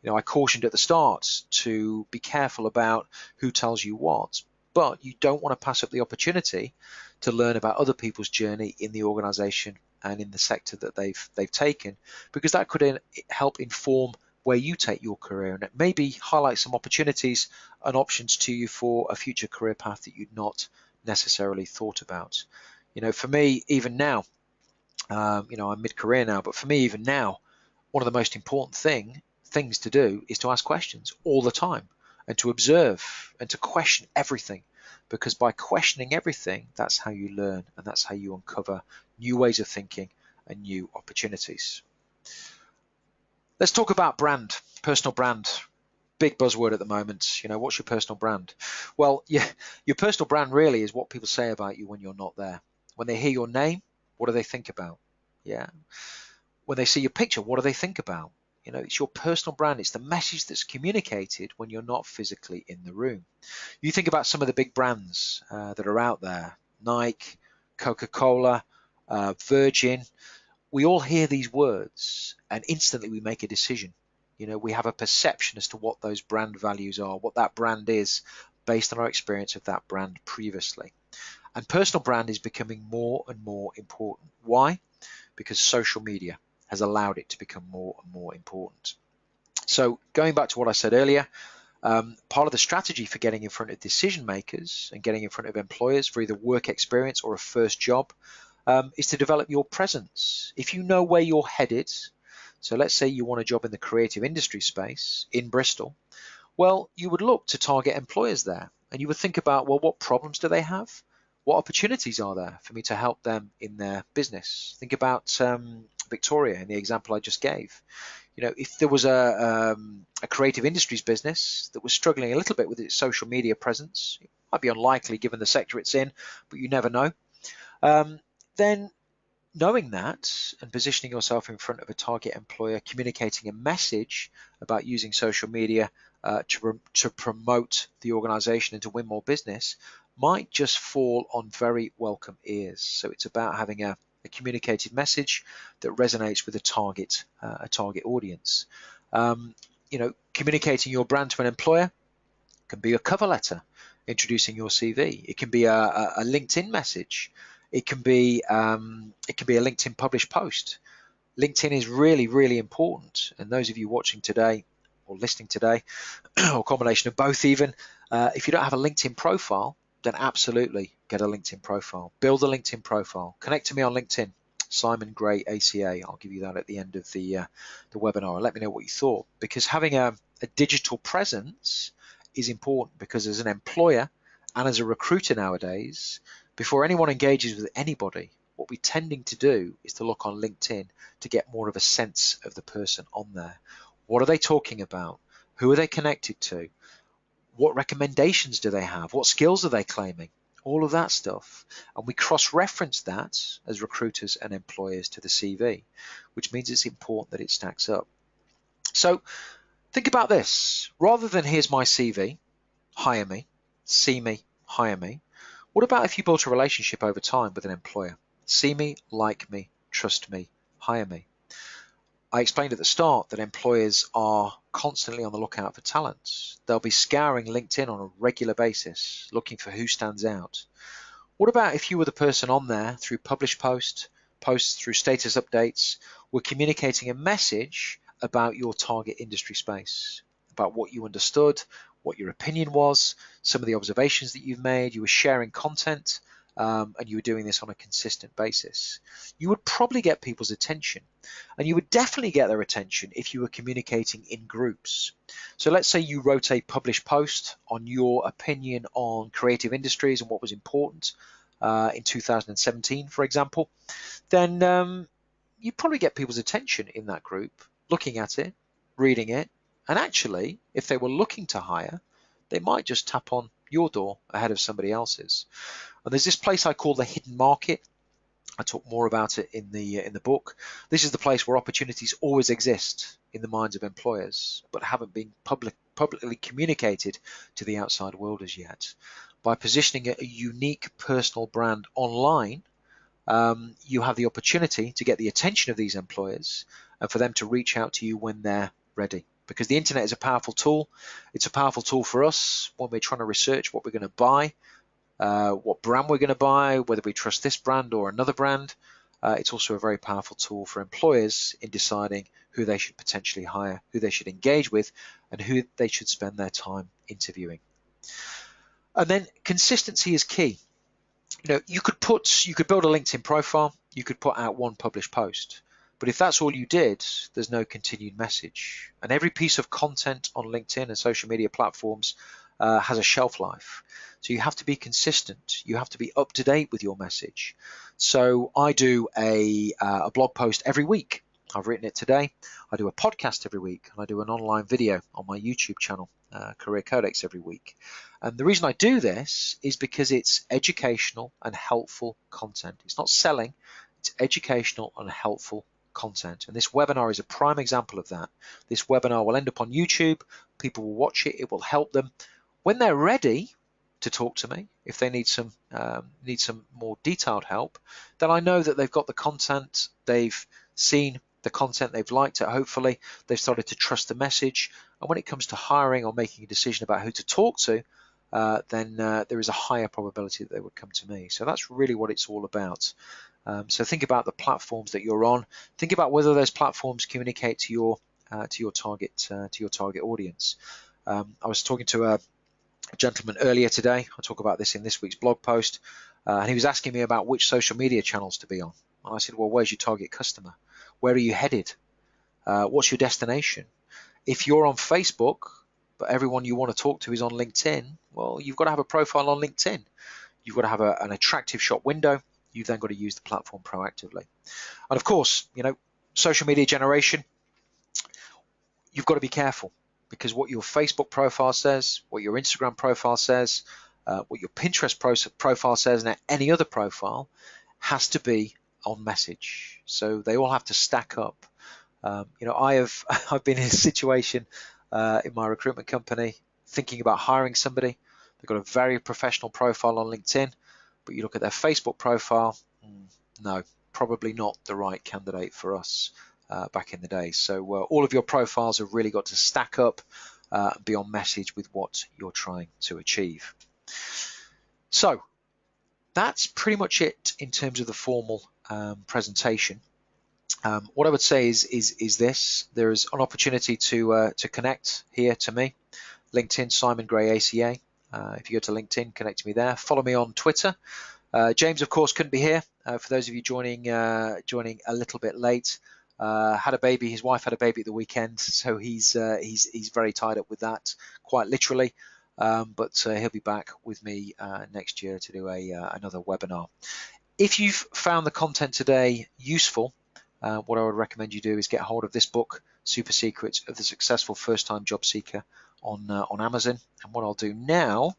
I cautioned at the start to be careful about who tells you what, but you don't want to pass up the opportunity to learn about other people's journey in the organization and in the sector that they've taken, because that could help inform where you take your career, and it maybe highlight some opportunities and options to you for a future career path that you'd not necessarily thought about. For me, even now, I'm mid-career now, but for me, even now, one of the most important things to do is to ask questions all the time and to observe and to question everything, because by questioning everything, that's how you learn and that's how you uncover new ways of thinking and new opportunities. Let's talk about brand, personal brand. Big buzzword at the moment. What's your personal brand? Well, your personal brand really is what people say about you when you're not there. When they hear your name, what do they think about? Yeah. When they see your picture, what do they think about? It's your personal brand. It's the message that's communicated when you're not physically in the room. You think about some of the big brands that are out there: Nike, Coca-Cola, Virgin. We all hear these words and instantly we make a decision. We have a perception as to what those brand values are, what that brand is, based on our experience of that brand previously. And personal brand is becoming more and more important. Why? Because social media has allowed it to become more and more important. So going back to what I said earlier, part of the strategy for getting in front of decision makers and getting in front of employers for either work experience or a first job is to develop your presence. If you know where you're headed, so let's say you want a job in the creative industry space in Bristol, well, you would look to target employers there, and you would think about, well, what problems do they have? What opportunities are there for me to help them in their business? Think about Victoria in the example I just gave. If there was a creative industries business that was struggling a little bit with its social media presence, it might be unlikely given the sector it's in, but you never know. Then knowing that and positioning yourself in front of a target employer, communicating a message about using social media to promote the organization and to win more business might just fall on very welcome ears. So it's about having a communicated message that resonates with a target audience. Communicating your brand to an employer can be a cover letter introducing your CV. It can be a LinkedIn message. It can be a LinkedIn published post. LinkedIn is really, really important. And those of you watching today or listening today, or a combination of both even, if you don't have a LinkedIn profile, then absolutely get a LinkedIn profile. Build a LinkedIn profile. Connect to me on LinkedIn, Simon Gray ACA. I'll give you that at the end of the webinar. Let me know what you thought, because having a digital presence is important, because as an employer and as a recruiter nowadays, before anyone engages with anybody, what we're tending to do is to look on LinkedIn to get more of a sense of the person on there. What are they talking about? Who are they connected to? What recommendations do they have? What skills are they claiming? all of that stuff. And we cross-reference that as recruiters and employers to the CV, which means it's important that it stacks up. So think about this. Rather than here's my CV, hire me, see me, hire me, what about if you built a relationship over time with an employer? See me, like me, trust me, hire me. I explained at the start that employers are constantly on the lookout for talent. They'll be scouring LinkedIn on a regular basis, looking for who stands out. What about if you were the person on there through published posts through status updates, were communicating a message about your target industry space, about what you understood, what your opinion was, some of the observations that you've made, you were sharing content, and you were doing this on a consistent basis. You would probably get people's attention, and you would definitely get their attention if you were communicating in groups. So let's say you wrote a published post on your opinion on creative industries and what was important in 2017, for example, then you'd probably get people's attention in that group, looking at it, reading it, and actually, if they were looking to hire, they might just tap on your door ahead of somebody else's. And there's this place I call the hidden market. I talk more about it in the book. This is the place where opportunities always exist in the minds of employers, but haven't been publicly communicated to the outside world as yet. By positioning a unique personal brand online, you have the opportunity to get the attention of these employers and for them to reach out to you when they're ready. Because the internet is a powerful tool. It's a powerful tool for us when we're trying to research what we're going to buy, what brand we're going to buy, whether we trust this brand or another brand. It's also a very powerful tool for employers in deciding who they should potentially hire, who they should engage with, and who they should spend their time interviewing. And then consistency is key. You could build a LinkedIn profile, you could put out one published post, but if that's all you did, there's no continued message. And every piece of content on LinkedIn and social media platforms has a shelf life. So you have to be consistent. You have to be up to date with your message. So I do a blog post every week. I've written it today. I do a podcast every week, and I do an online video on my YouTube channel, Career Codex, every week. And the reason I do this is because it's educational and helpful content. It's not selling, it's educational and helpful content. And this webinar is a prime example of that. This webinar will end up on YouTube. People will watch it. It will help them. When they're ready to talk to me, if they need some more detailed help, then I know that they've got the content, they've seen the content, they've liked it, hopefully they've started to trust the message, and when it comes to hiring or making a decision about who to talk to, then there is a higher probability that they would come to me. So that's really what it's all about. So think about the platforms that you're on. Think about whether those platforms communicate to your target audience. I was talking to a gentleman earlier today. I talk about this in this week's blog post, and he was asking me about which social media channels to be on. And I said, well, where's your target customer? Where are you headed? What's your destination? If you're on Facebook, but everyone you want to talk to is on LinkedIn, well, you've got to have a profile on LinkedIn. You've got to have an attractive shop window. You've then got to use the platform proactively. And of course, social media generation, you've got to be careful, because what your Facebook profile says, what your Instagram profile says, what your Pinterest profile says, and any other profile has to be on message. So they all have to stack up. I've been in a situation in my recruitment company thinking about hiring somebody. They've got a very professional profile on LinkedIn, but you look at their Facebook profile, no, probably not the right candidate for us back in the day. So all of your profiles have really got to stack up and be on message with what you're trying to achieve. So that's pretty much it in terms of the formal presentation. What I would say is this: there is an opportunity to connect here to me. LinkedIn, Simon Gray ACA. If you go to LinkedIn, connect to me there. Follow me on Twitter. James, of course, couldn't be here. For those of you joining a little bit late, had a baby. His wife had a baby at the weekend, so he's very tied up with that, quite literally. But he'll be back with me next year to do another webinar. If you've found the content today useful, what I would recommend you do is get hold of this book, Super Secrets of the Successful First-Time Job Seeker, on Amazon. And what I'll do now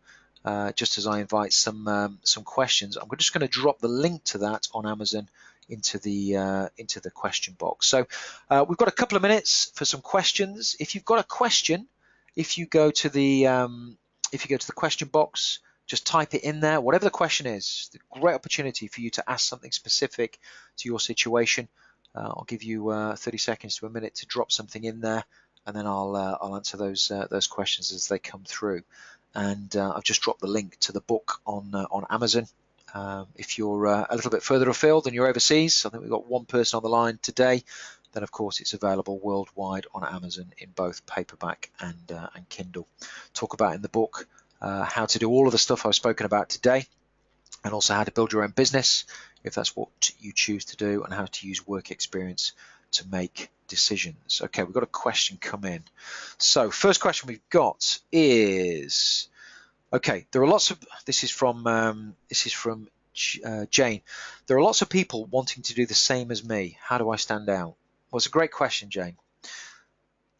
just as I invite some questions. I'm just going to drop the link to that on Amazon into the question box. So we've got a couple of minutes for some questions. If you've got a question, if you go to the question box, just type it in there, whatever the question is. It's a great opportunity for you to ask something specific to your situation. I'll give you 30 seconds to a minute to drop something in there, and then I'll answer those questions as they come through. And I've just dropped the link to the book on Amazon. If you're a little bit further afield and you're overseas, I think we've got one person on the line today, then of course it's available worldwide on Amazon in both paperback and Kindle. Talk about in the book how to do all of the stuff I've spoken about today, and also how to build your own business if that's what you choose to do, and how to use work experience to make decisions. Okay, we've got a question come in. So first question we've got is, okay, there are lots of, this is from Jane. There are lots of people wanting to do the same as me. How do I stand out? Well, it's a great question, Jane.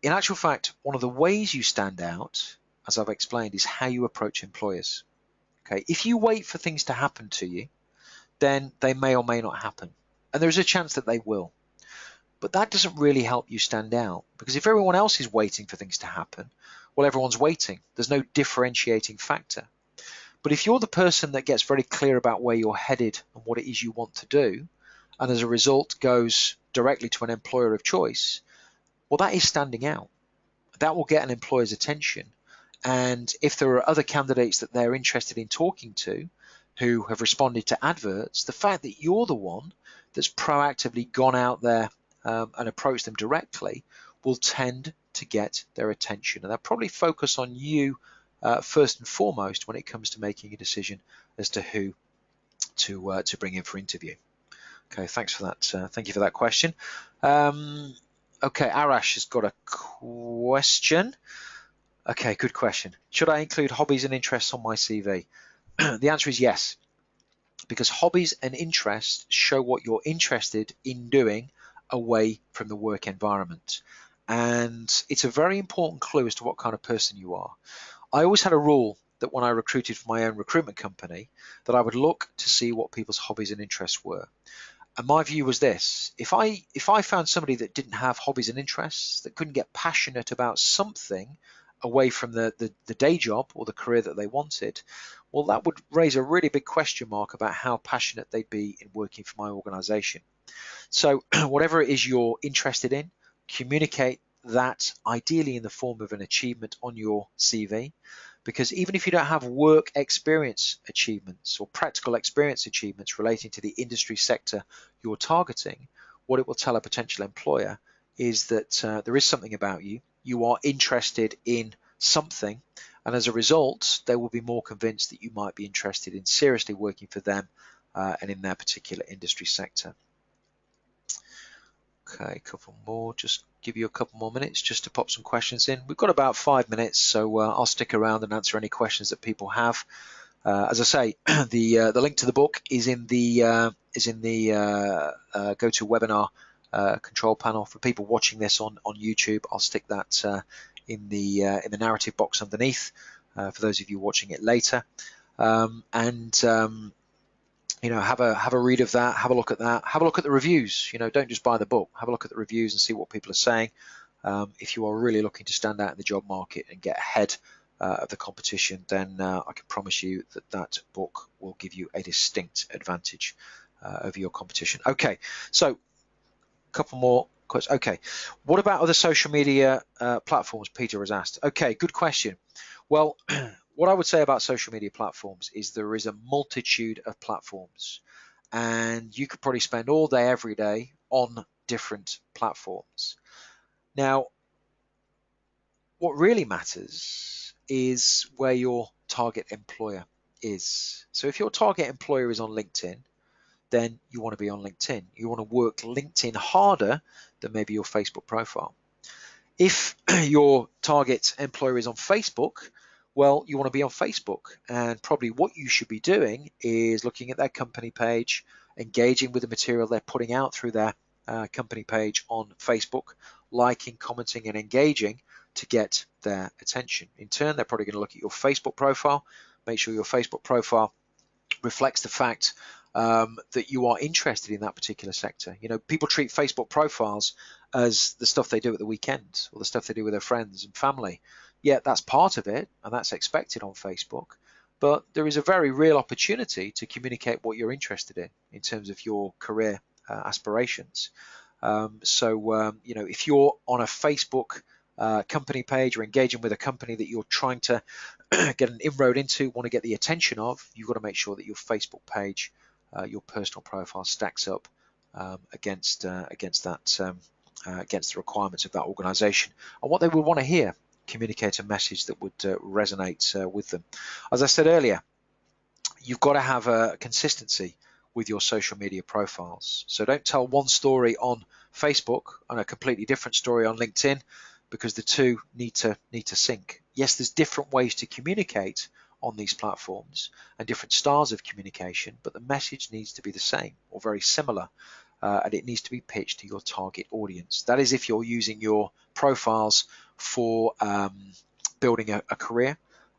In actual fact, one of the ways you stand out, as I've explained, is how you approach employers. Okay, if you wait for things to happen to you, then they may or may not happen. And there's a chance that they will. But that doesn't really help you stand out, because if everyone else is waiting for things to happen, well, everyone's waiting. There's no differentiating factor. But if you're the person that gets very clear about where you're headed and what it is you want to do, and as a result goes directly to an employer of choice, well, that is standing out. That will get an employer's attention. And if there are other candidates that they're interested in talking to who have responded to adverts, the fact that you're the one that's proactively gone out there and approached them directly will tend to get their attention. And they'll probably focus on you first and foremost when it comes to making a decision as to who to bring in for interview. Okay, thanks for that. Thank you for that question. Okay, Arash has got a question. Okay, good question. Should I include hobbies and interests on my CV? The answer is yes, because hobbies and interests show what you're interested in doing away from the work environment. And it's a very important clue as to what kind of person you are. I always had a rule that when I recruited for my own recruitment company, that I would look to see what people's hobbies and interests were. And my view was this: if I found somebody that didn't have hobbies and interests, that couldn't get passionate about something away from the day job or the career that they wanted, well, that would raise a really big question mark about how passionate they'd be in working for my organization. So whatever it is you're interested in, communicate that ideally in the form of an achievement on your CV, because even if you don't have work experience achievements or practical experience achievements relating to the industry sector you're targeting, what it will tell a potential employer is that there is something about you. You are interested in something, and as a result, they will be more convinced that you might be interested in seriously working for them and in their particular industry sector. Okay, a couple more. Just give you a couple more minutes just to pop some questions in. We've got about 5 minutes, so I'll stick around and answer any questions that people have. As I say, the link to the book is in the GoToWebinar control panel. For people watching this on YouTube, I'll stick that in the narrative box underneath for those of you watching it later. You know, have a read of that, have a look at that, have a look at the reviews. You know, don't just buy the book, have a look at the reviews and see what people are saying. If you are really looking to stand out in the job market and get ahead of the competition, then I can promise you that that book will give you a distinct advantage over your competition. Okay, so a couple more questions. Okay, what about other social media platforms? Peter has asked. Okay, good question. Well, what I would say about social media platforms is there is a multitude of platforms, and you could probably spend all day, every day on different platforms. Now, what really matters is where your target employer is. So if your target employer is on LinkedIn, then you want to be on LinkedIn. You want to work LinkedIn harder than maybe your Facebook profile. If your target employer is on Facebook, well, you want to be on Facebook, and probably what you should be doing is looking at their company page, engaging with the material they're putting out through their company page on Facebook, liking, commenting, and engaging to get their attention. In turn, they're probably going to look at your Facebook profile, Make sure your Facebook profile reflects the fact that you are interested in that particular sector. You know, people treat Facebook profiles as the stuff they do at the weekend or the stuff they do with their friends and family. Yeah, that's part of it, and that's expected on Facebook. But there is a very real opportunity to communicate what you're interested in terms of your career aspirations. You know, if you're on a Facebook company page or engaging with a company that you're trying to get an inroad into, want to get the attention of, you've got to make sure that your Facebook page, your personal profile stacks up against the requirements of that organization and what they would want to hear, communicate a message that would resonate with them. As I said earlier, you've got to have a consistency with your social media profiles. So don't tell one story on Facebook and a completely different story on LinkedIn, because the two need to sync. Yes, there's different ways to communicate on these platforms and different styles of communication, but the message needs to be the same or very similar, and it needs to be pitched to your target audience. That is if you're using your profiles for building a career,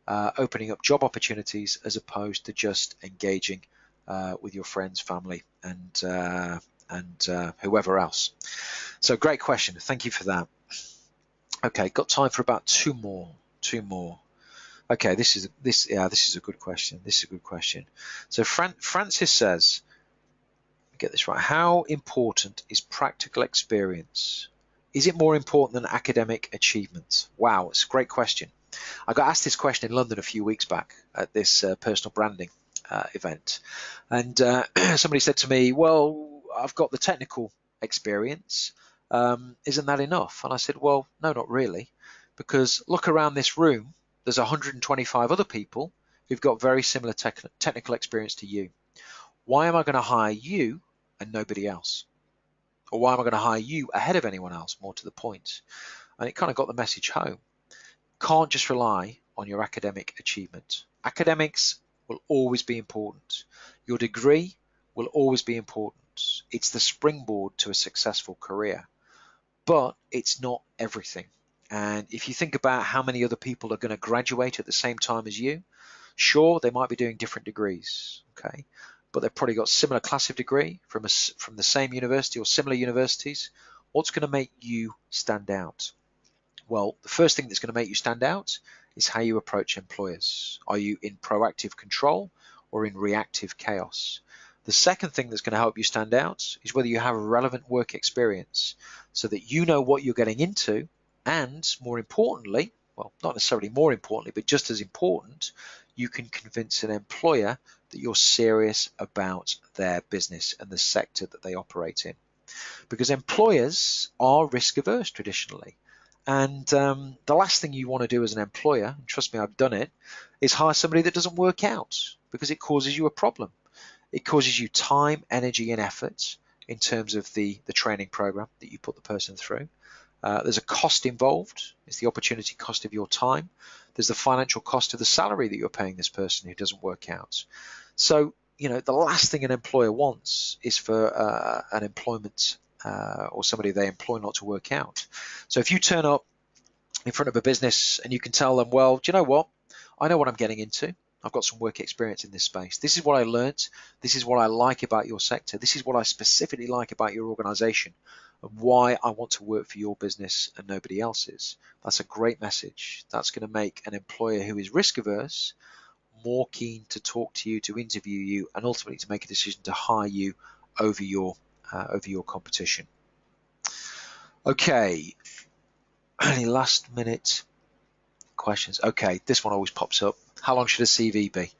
opening up job opportunities, as opposed to just engaging with your friends, family, and whoever else. So great question. Thank you for that. Okay, got time for about two more. Okay, this is a good question. This is a good question. So Francis says, get this right. How important is practical experience? Is it more important than academic achievement? Wow, it's a great question. I got asked this question in London a few weeks back at this personal branding event, and somebody said to me, "Well, I've got the technical experience. Isn't that enough?" And I said, well, no, not really, because look around this room. There's 125 other people who've got very similar technical experience to you. Why am I going to hire you and nobody else? Or why am I going to hire you ahead of anyone else, more to the point? And it kind of got the message home. Can't just rely on your academic achievement. Academics will always be important. Your degree will always be important. It's the springboard to a successful career. But it's not everything. And if you think about how many other people are going to graduate at the same time as you, sure, they might be doing different degrees, okay, but they've probably got similar class of degree from the same university or similar universities. What's going to make you stand out? Well, the first thing that's going to make you stand out is how you approach employers. Are you in proactive control or in reactive chaos? The second thing that's going to help you stand out is whether you have a relevant work experience, so that you know what you're getting into, and more importantly, well, not necessarily more importantly, but just as important, you can convince an employer that you're serious about their business and the sector that they operate in. Because employers are risk averse traditionally. And the last thing you want to do as an employer, and trust me, I've done it, is hire somebody that doesn't work out, because it causes you a problem. It causes you time, energy, and effort in terms of the training program that you put the person through. There's a cost involved. It's the opportunity cost of your time. There's the financial cost of the salary that you're paying this person who doesn't work out. So, you know, the last thing an employer wants is for an employment or somebody they employ not to work out. So if you turn up in front of a business and you can tell them, well, do you know what? I know what I'm getting into. I've got some work experience in this space. This is what I learnt. This is what I like about your sector. This is what I specifically like about your organization, and why I want to work for your business and nobody else's. That's a great message. That's going to make an employer who is risk averse more keen to talk to you, to interview you, and ultimately to make a decision to hire you over your competition. Okay, any last minute questions? Okay, this one always pops up. How long should a CV be?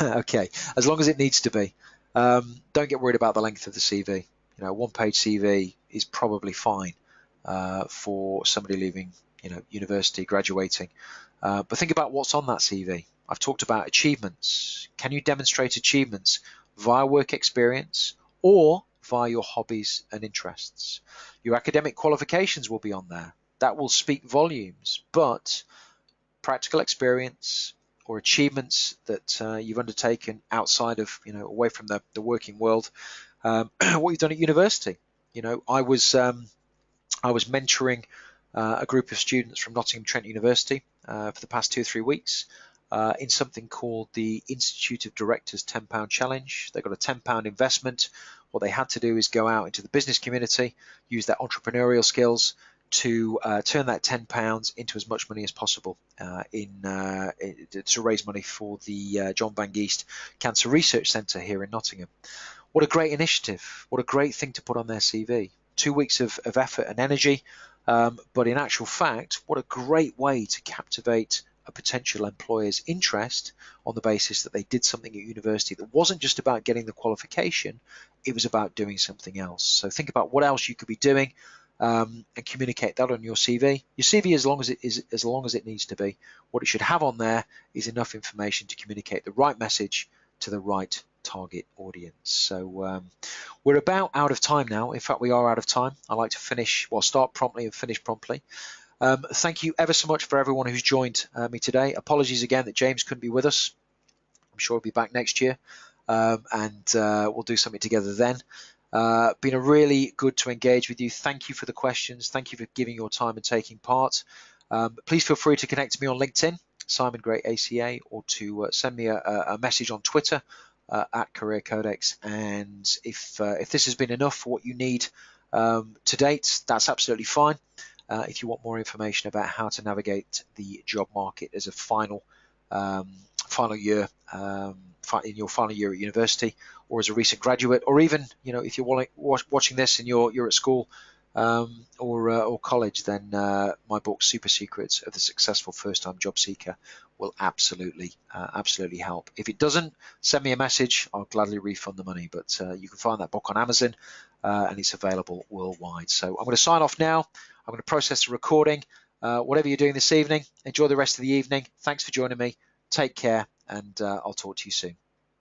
Okay, as long as it needs to be. Don't get worried about the length of the CV. You know, a one-page CV is probably fine for somebody leaving, you know, university, graduating. But think about what's on that CV. I've talked about achievements. Can you demonstrate achievements via work experience or via your hobbies and interests? Your academic qualifications will be on there. That will speak volumes, but practical experience or achievements that you've undertaken outside of, you know, away from the working world, what you've done at university. You know, I was mentoring a group of students from Nottingham Trent University for the past 2 or 3 weeks. in something called the Institute of Directors £10 Challenge. They've got a £10 investment. What they had to do is go out into the business community, use their entrepreneurial skills to turn that £10 into as much money as possible to raise money for the John Bangiste Cancer Research Centre here in Nottingham. What a great initiative. What a great thing to put on their CV. 2 weeks of effort and energy, but in actual fact, what a great way to captivate a potential employer's interest on the basis that they did something at university that wasn't just about getting the qualification, it was about doing something else. So think about what else you could be doing and communicate that on your CV. Your CV, as long as it needs to be, what it should have on there is enough information to communicate the right message to the right target audience. So we're about out of time now. In fact, we are out of time. I like to start promptly and finish promptly. Thank you ever so much for everyone who's joined me today. Apologies again that James couldn't be with us. I'm sure he'll be back next year, and we'll do something together then. Been a really good to engage with you. Thank you for the questions. Thank you for giving your time and taking part. Please feel free to connect to me on LinkedIn, Simon Gray ACA, or to send me a message on Twitter at Career Codex. And if this has been enough for what you need to date, that's absolutely fine. If you want more information about how to navigate the job market as a final year in your final year at university, or as a recent graduate, or even if you're watching this and you're at school or college, then my book Super Secrets of the Successful First-Time Job Seeker will absolutely help. If it doesn't, send me a message. I'll gladly refund the money. But you can find that book on Amazon, and it's available worldwide. So I'm going to sign off now. I'm going to process the recording. Whatever you're doing this evening, enjoy the rest of the evening. Thanks for joining me. Take care, and I'll talk to you soon.